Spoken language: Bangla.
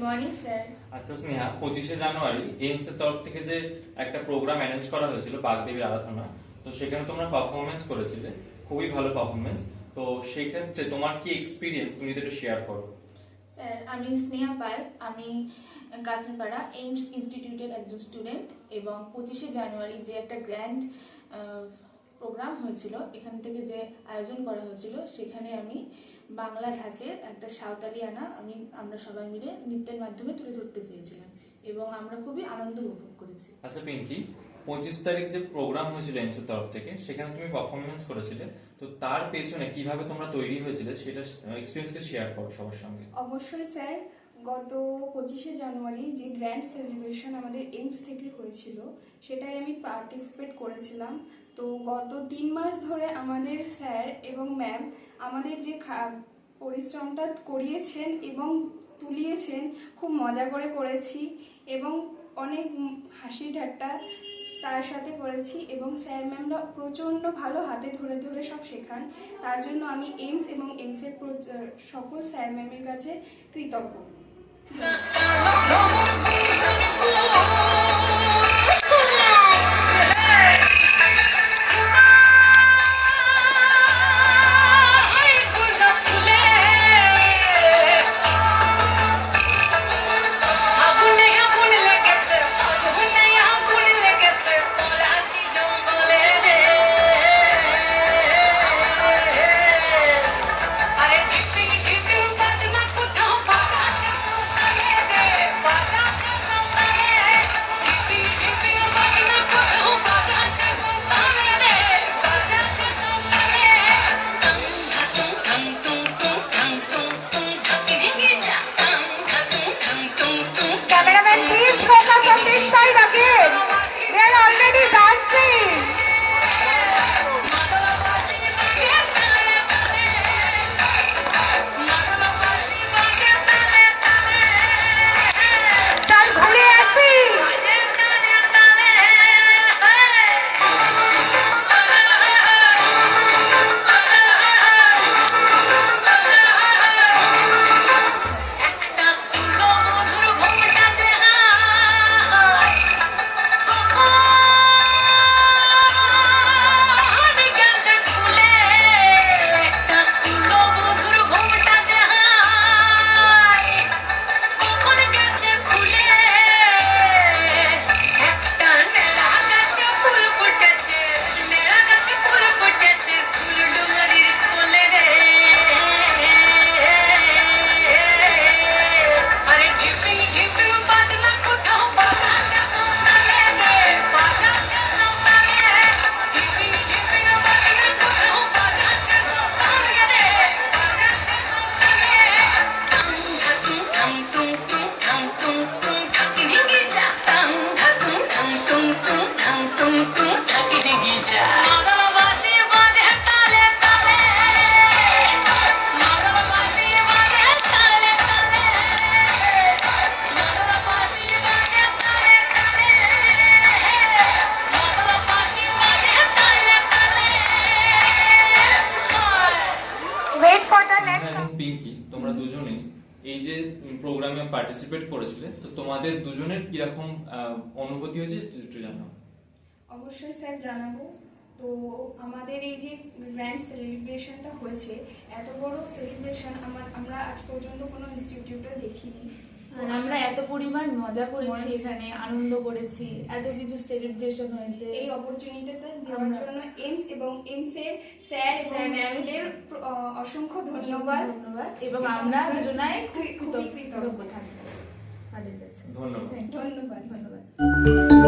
Morning sir. আচ্ছা স্নেহা, 25শে জানুয়ারি এইমস এর তরফ থেকে যে একটা প্রোগ্রাম অ্যারেঞ্জ করা হয়েছিল বাগদেবীর আরাধনা, তো সেখানে তোমরা পারফরমেন্স করেছিলে, খুবই ভালো পারফরমেন্স। তো সেক্ষেত্রে তোমার কি এক্সপিরিয়েন্স, তুমি যদি একটু শেয়ার করো। স্যার, আমি স্নেহা পাল, আমি কাঁচনপাড়া এইমস ইনস্টিটিউটের একজন স্টুডেন্ট। এবং 25শে জানুয়ারি যে একটা গ্র্যান্ড প্রোগ্রাম হয়েছিল, এখান থেকে যে আয়োজন করা হয়েছিল, সেখানে আমি বাংলা ধাঁচের একটা সাঁওতালিয়ানা আমরা সবাই মিলে নৃত্যের মাধ্যমে তুলে ধরতে চেয়েছিলাম এবং আমরা খুবই আনন্দ উপভোগ করেছি। আচ্ছা পিঙ্কি, 25 তারিখ যে প্রোগ্রাম হয়েছিল এইমস এর তরফ থেকে, সেখানে তুমি পারফরমেন্স করেছিলে, তো তার পেছনে কিভাবে তোমরা তৈরি হয়েছিলে সেটা এক্সপিরিয়েন্স শেয়ার করো সবার সঙ্গে। অবশ্যই স্যার, গত 25শে জানুয়ারি যে গ্র্যান্ড সেলিব্রেশন আমাদের এইমস থেকে হয়েছিল, সেটাই আমি পার্টিসিপেট করেছিলাম। তো গত 3 মাস ধরে আমাদের স্যার এবং ম্যাম আমাদের যে পরিশ্রমটা করিয়েছেন এবং তুলিয়েছেন, খুব মজা করে করেছি এবং অনেক হাসি ঠাট্টা তার সাথে করেছি এবং স্যার ম্যামরা প্রচণ্ড ভালো হাতে ধরে ধরে সব শেখান। তার জন্য আমি এইমস এবং এইমসের সকল স্যার ম্যামের কাছে কৃতজ্ঞ। পিঙ্কি, তোমরা দুজনেই এই যে প্রোগ্রামে পার্টিসিপেট করেছিলে, তো তোমাদের দুজনের কিরকম অনুভূতি হয়েছে একটু জানাও। অবশ্যই স্যার জানাবো। তো আমাদের এই যে গ্র্যান্ড সেলিব্রেশনটা হয়েছে, এত বড় সেলিব্রেশন আমরা আজ পর্যন্ত কোনো ইনস্টিটিউটে দেখিনি। আমরা এত পরিমাণ মজা করেছি, এখানে আনন্দ করেছি, এত কিছু সেলিব্রেশন হয়েছে। এই অপরচুনিটিটা দেওয়ার জন্য এইমস এবং এইমসের স্যার এবং ম্যামদের অসংখ্য ধন্যবাদ এবং আমরা দুজনাই খুবই কৃতজ্ঞ থাকবো। ধন্যবাদ। ধন্যবাদ।